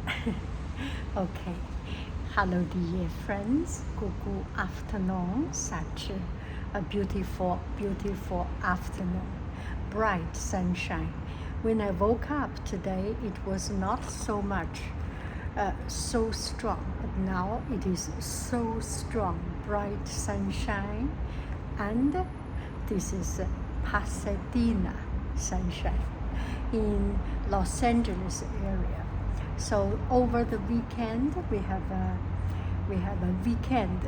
Okay. Hello, dear friends. Good afternoon. Such a beautiful, beautiful afternoon. Bright sunshine. When I woke up today, it was not so much, so strong. But now it is so strong. Bright sunshine. And this is Pasadena sunshine in Los Angeles area. So over the weekend we have a weekend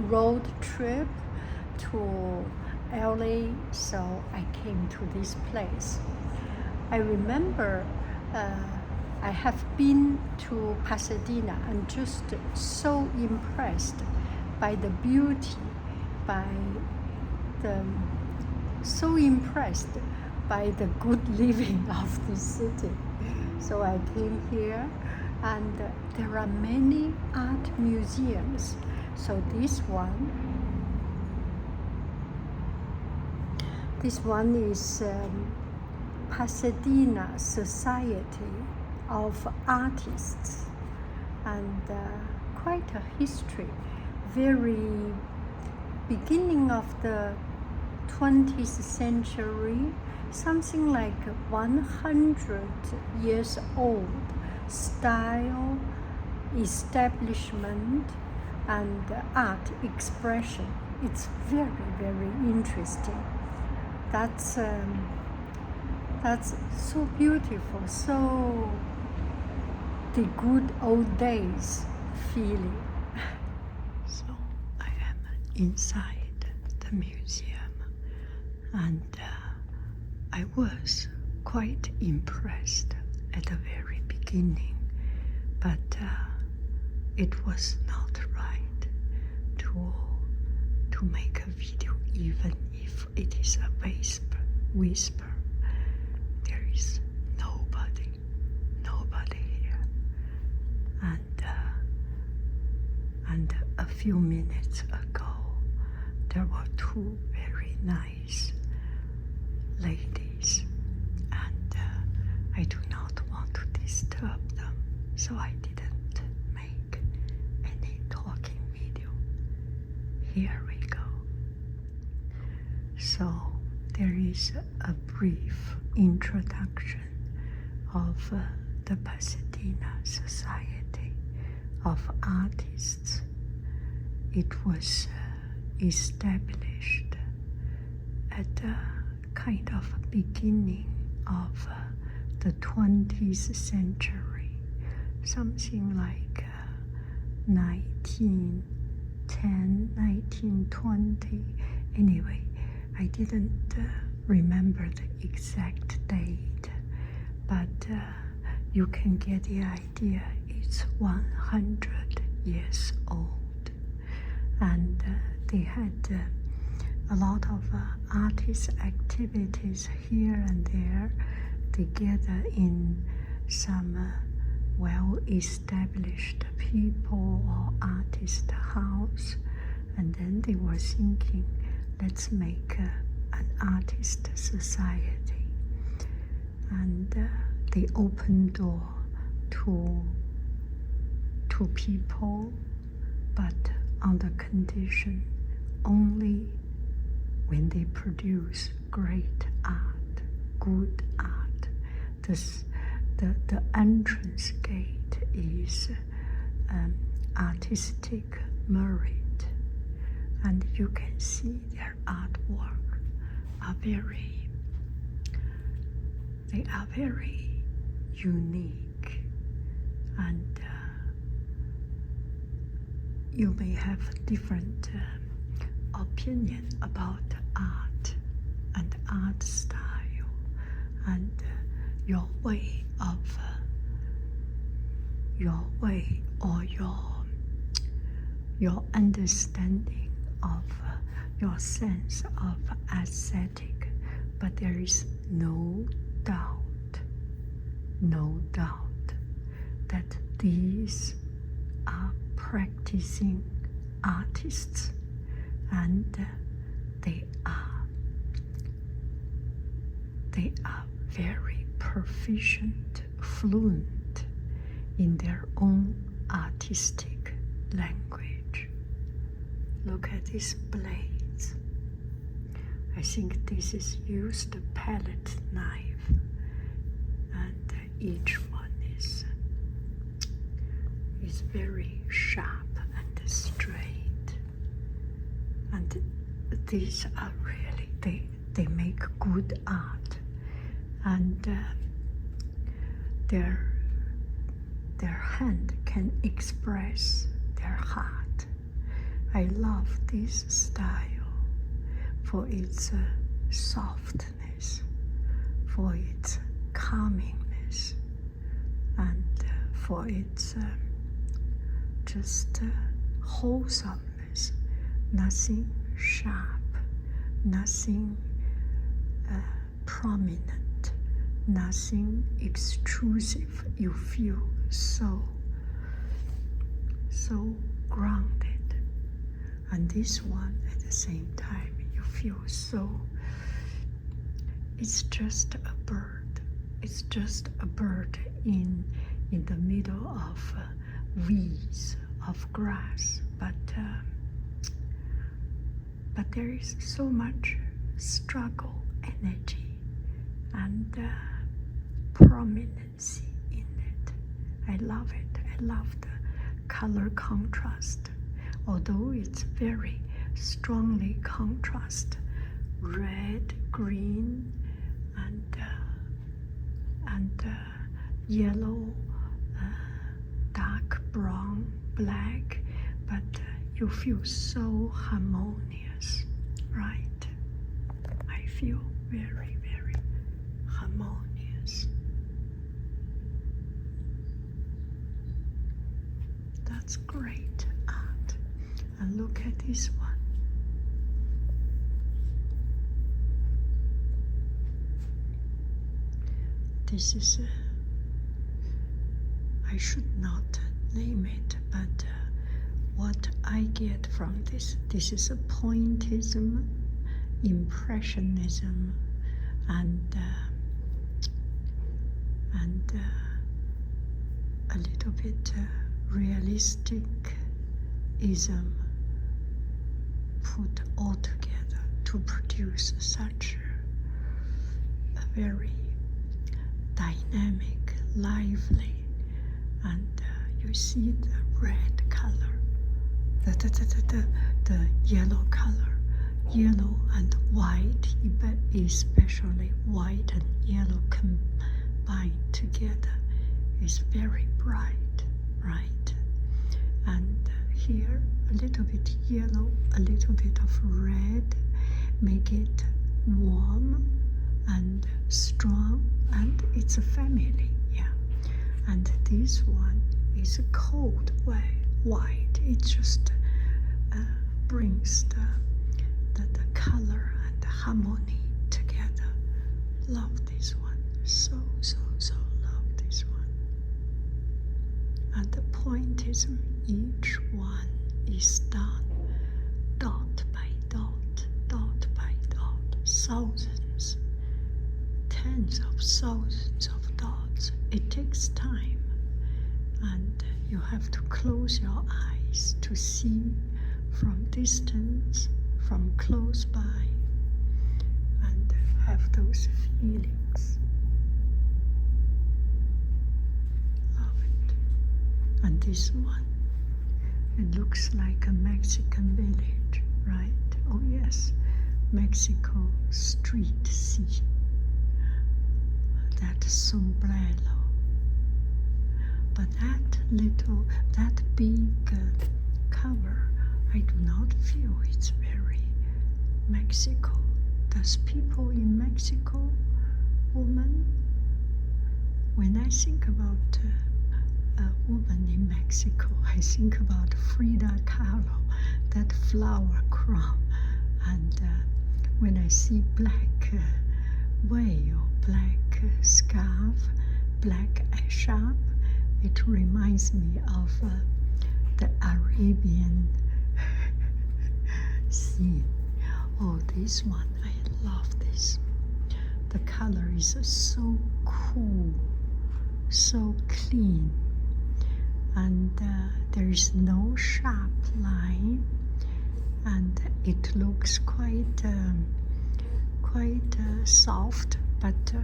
road trip to LA. So I came to this place. I remember I have been to Pasadena and just so impressed by the beauty, so impressed by the good living of the city. So I came here, and there are many art museums. So this one is Pasadena Society of Artists, and quite a history. Very beginning of the 20th century, something like 100 years old style, establishment, and art expression. It's very, very interesting. That's so beautiful, so the good old days feeling. So I am inside the museum, and I was quite impressed at the very beginning, but it was not right to make a video, even if it is a whisper. There is nobody here, and a few minutes ago there were two very nice ladies, and I do not want to disturb them, so I didn't make any talking video. Here we go. So there is a brief introduction of the Pasadena Society of Artists. It was established at the kind of beginning of the 20th century, something like 1910, 1920. Anyway, I didn't remember the exact date, but you can get the idea. It's 100 years old, and they had a lot of artist activities here and there. They gather in some well-established people or artist house, and then they were thinking, let's make an artist society. And they open door to people, but on the condition only when they produce great art, good art. The entrance gate is artistic merit, and you can see their artwork they are very unique, and you may have different opinion about art and art style, and your way or your understanding of your sense of aesthetic. But there is no doubt that these are practicing artists, and they are very proficient, fluent in their own artistic language. Look at these blades. I think this is used palette knife, and each one is very sharp and straight. And these are really, they make good art, and their hand can express their heart. I love this style for its softness, for its calmingness, and for its just wholesomeness. Nothing sharp, nothing prominent, nothing extrusive. You feel so grounded. And this one at the same time, you feel so, it's just a bird. It's just a bird in the middle of weeds of grass, but there is so much struggle, energy, and prominency in it. I love it. I love the color contrast, although it's very strongly contrast, red, green, and yellow, dark brown, black, but you feel so harmonious, right? I feel very, very harmonious. That's great art. And look at this one. This is I should not name it, but what I get from this is a pointism, impressionism, and a little bit realistic-ism put all together to produce such a very dynamic, lively, and you see the red color, the yellow color, yellow and white, especially white and yellow combined together is very bright, right? And here a little bit yellow, a little bit of red, make it warm and strong, and it's a family, yeah. And this one is a cold white. It just brings the color and the harmony together. Love this one, so love this one. And the pointism, each one is done dot by dot, dot by dot, thousands, tens of thousands of dots. It takes time, and you have to close your eyes to see from distance, from close by, and have those feelings. Love it. And this one, it looks like a Mexican village, right? Oh yes, Mexico street scene. That sombrero. But that big cover, I do not feel it's very Mexico. Does people in Mexico, woman? When I think about a woman in Mexico, I think about Frida Kahlo, that flower crown. And when I see black veil, black scarf, black eyeshadow, it reminds me of the Arabian scene. Oh, this one, I love this. The color is so cool, so clean, and there is no sharp line, and it looks quite soft, but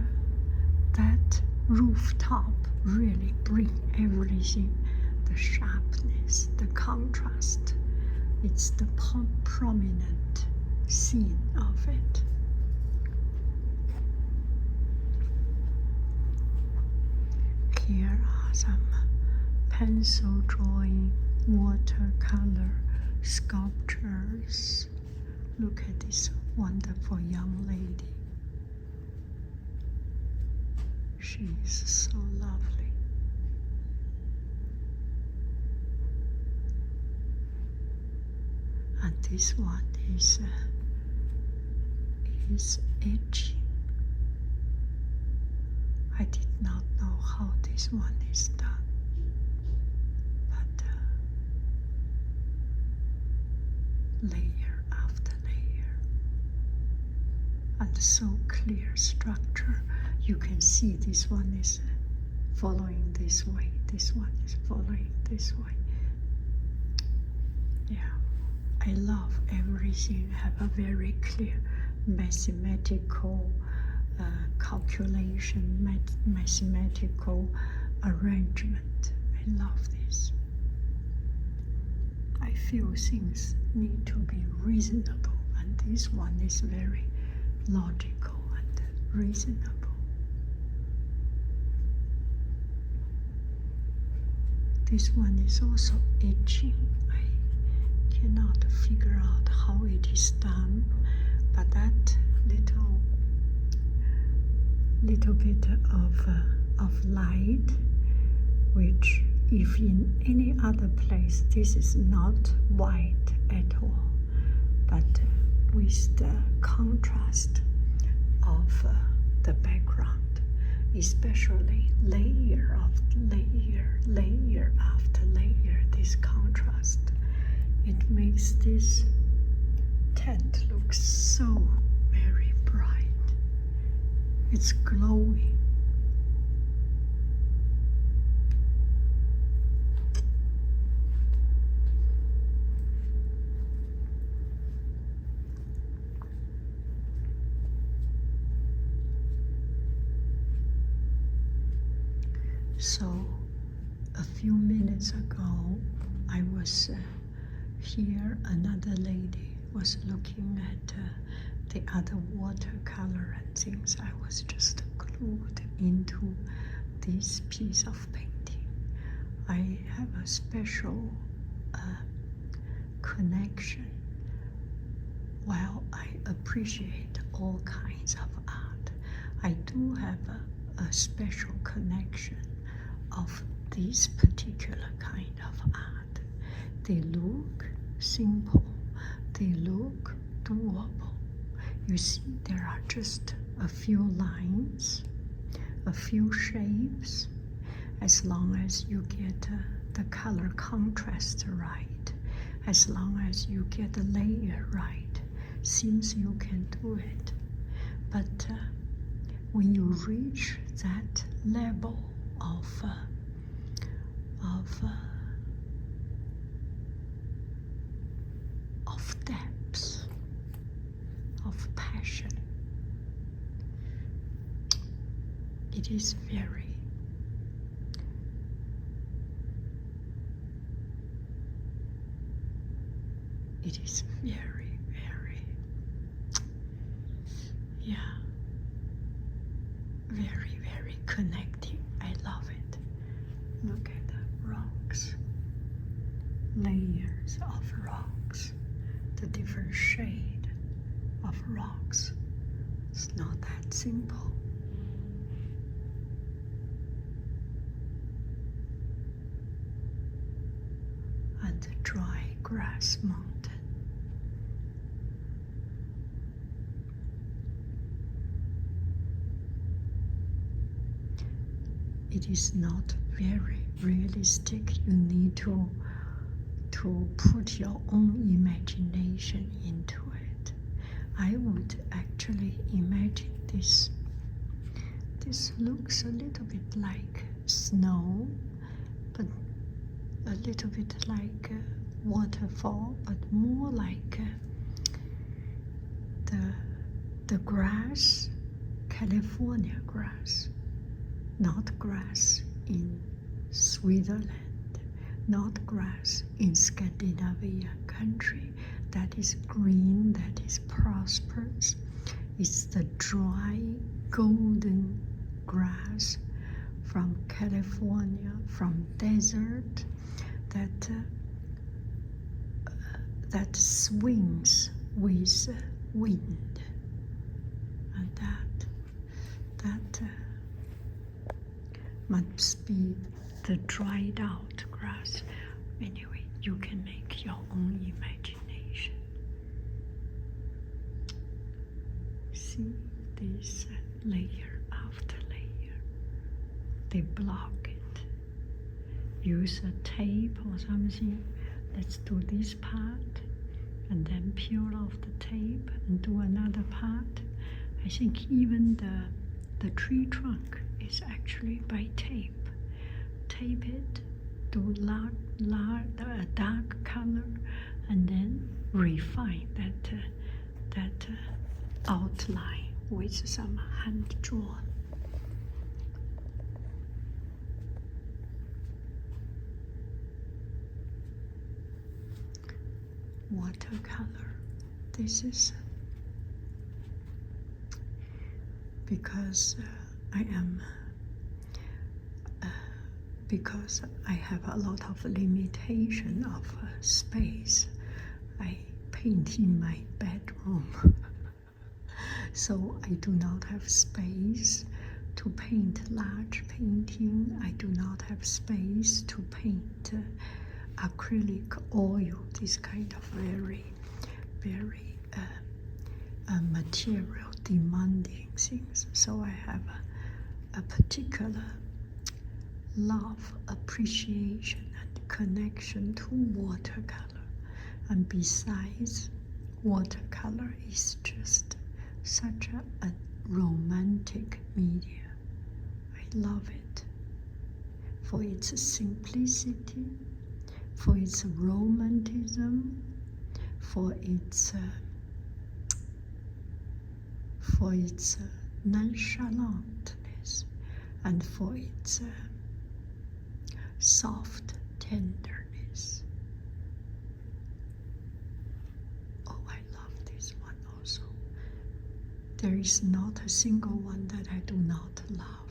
that rooftop really bring everything, the sharpness, the contrast. It's the prominent scene of it. Here are some pencil drawing, watercolor sculptures. Look at this wonderful young lady. She is so lovely. And this one is etching. I did not know how this one is done, but layer after layer, and so clear structure. You can see this one is following this way, this one is following this way. Yeah, I love everything have a very clear mathematical calculation, mathematical arrangement. I love this. I feel things need to be reasonable, and this one is very logical and reasonable. This one is also etching. I cannot figure out how it is done, but that little bit of light, which if in any other place this is not white at all, but with the contrast of the background, especially layer after layer, this contrast, it makes this tent look so very bright. It's glowing. So, a few minutes ago, I was here, another lady was looking at the other watercolor and things. I was just glued into this piece of painting. I have a special connection. While I appreciate all kinds of art, I do have a special connection of this particular kind of art. They look simple, they look doable. You see, there are just a few lines, a few shapes. As long as you get the color contrast right, as long as you get the layer right, seems you can do it. But when you reach that level of depth, of passion, it is very very connecting. I love it. Look at the rocks, layers of rocks, the different shade of rocks. It's not that simple. And the dry grass mountain. It is not very realistic. You need to put your own imagination into it. I would actually imagine this. This looks a little bit like snow, but little bit like waterfall, but more like the grass, California grass, not grass in Switzerland, not grass in Scandinavia country that is green, that is prosperous. It's the dry, golden grass from California, from desert, that swings with wind, and that must be the dried out grass. Anyway, you can make your own imagination. See this layer after layer. They block it. Use a tape or something. Let's do this part, and then peel off the tape and do another part. I think even the tree trunk is actually by tape. Tape it, do a dark color, and then refine that outline with some hand drawn. Watercolor. This is because because I have a lot of limitation of space. I paint in my bedroom, so I do not have space to paint large painting. I do not have space to paint acrylic oil, this kind of very, very material demanding things. So I have a particular love, appreciation, and connection to watercolor. And besides, watercolor is just such a romantic media. I love it for its simplicity, for its romanticism, for its nonchalantness, and for its soft tenderness. Oh, I love this one also. There is not a single one that I do not love.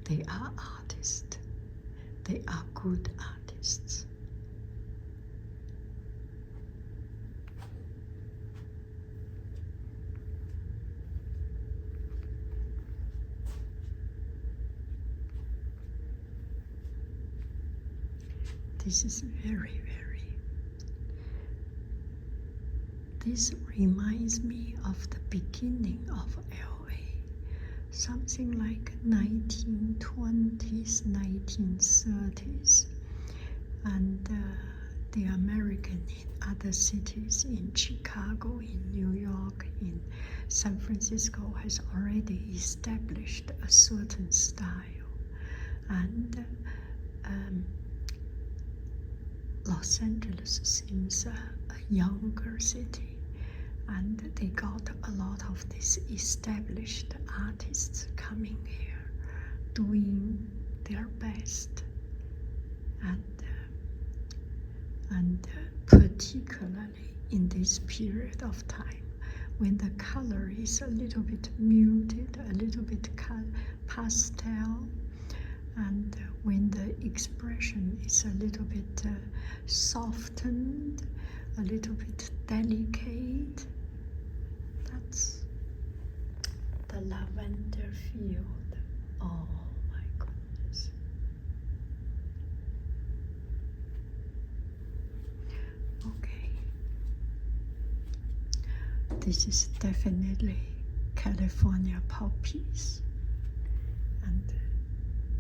They are artists. They are good artists. This is very, very, this reminds me of the beginning of LA, something like 1920s, 1930s, and the American in other cities, in Chicago, in New York, in San Francisco, has already established a certain style, and Los Angeles seems a younger city, and they got a lot of these established artists coming here, doing their best, and particularly in this period of time, when the color is a little bit muted, a little bit pastel, and when the expression is a little bit softened, a little bit delicate. That's the lavender field. Oh my goodness. Okay. This is definitely California poppies. And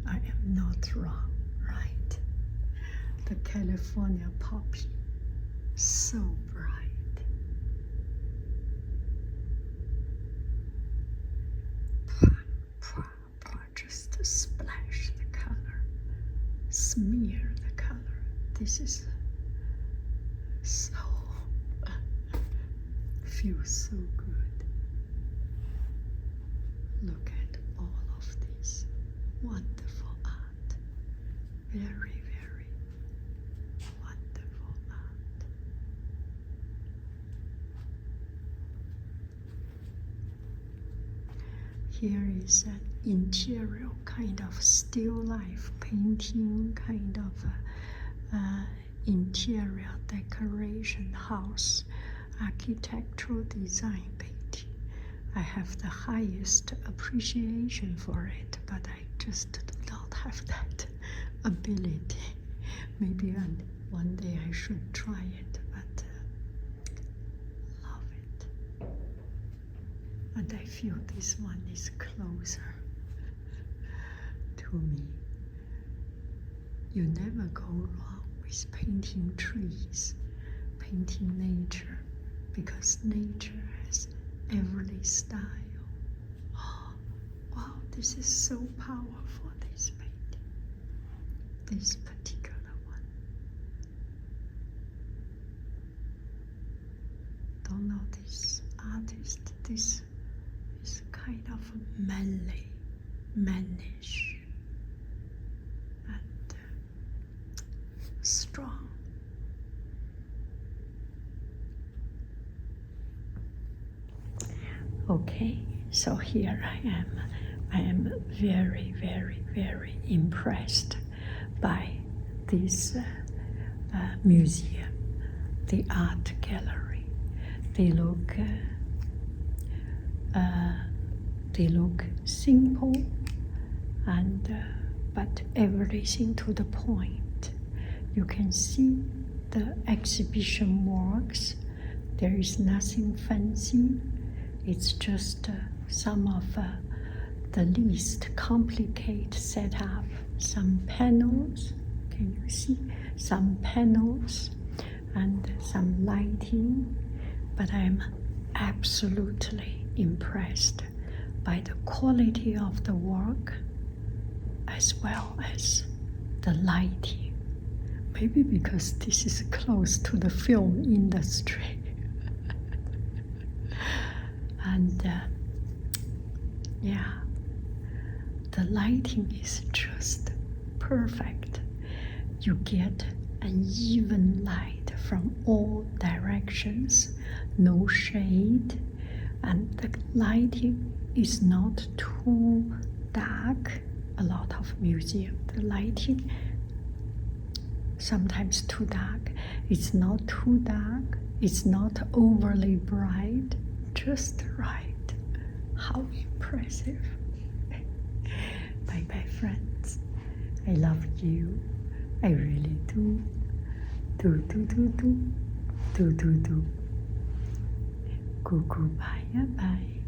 I am not wrong, right? The California poppy, so bright. Just to splash the color. smear the color. This is so, feels so good. Look at all of this wonderful art. Very, very wonderful art. Here is an interior kind of still life painting, kind of interior decoration house, architectural design painting. I have the highest appreciation for it, but I just do not have that ability. Maybe one day I should try it, but love it. And I feel this one is closer to me. You never go wrong with painting trees, painting nature, because nature has every style. Oh, wow, this is so powerful, this painting, this particular one. Don't know this artist, this is kind of manly, mannish, and strong. Okay, so here I am. I am very, very, very impressed by this museum, the art gallery. They look simple, and but everything to the point. You can see the exhibition works. There is nothing fancy. It's just some of the least complicated setup. Some panels, can you see? Some panels and some lighting. But I'm absolutely impressed by the quality of the work as well as the lighting. Maybe because this is close to the film industry. And yeah, the lighting is just perfect. You get an even light from all directions, no shade, and the lighting is not too dark. A lot of museums, the lighting sometimes too dark. It's not too dark, it's not overly bright, just right. How impressive. Bye-bye, friends. I love you. I really do. Do. Goodbye, bye.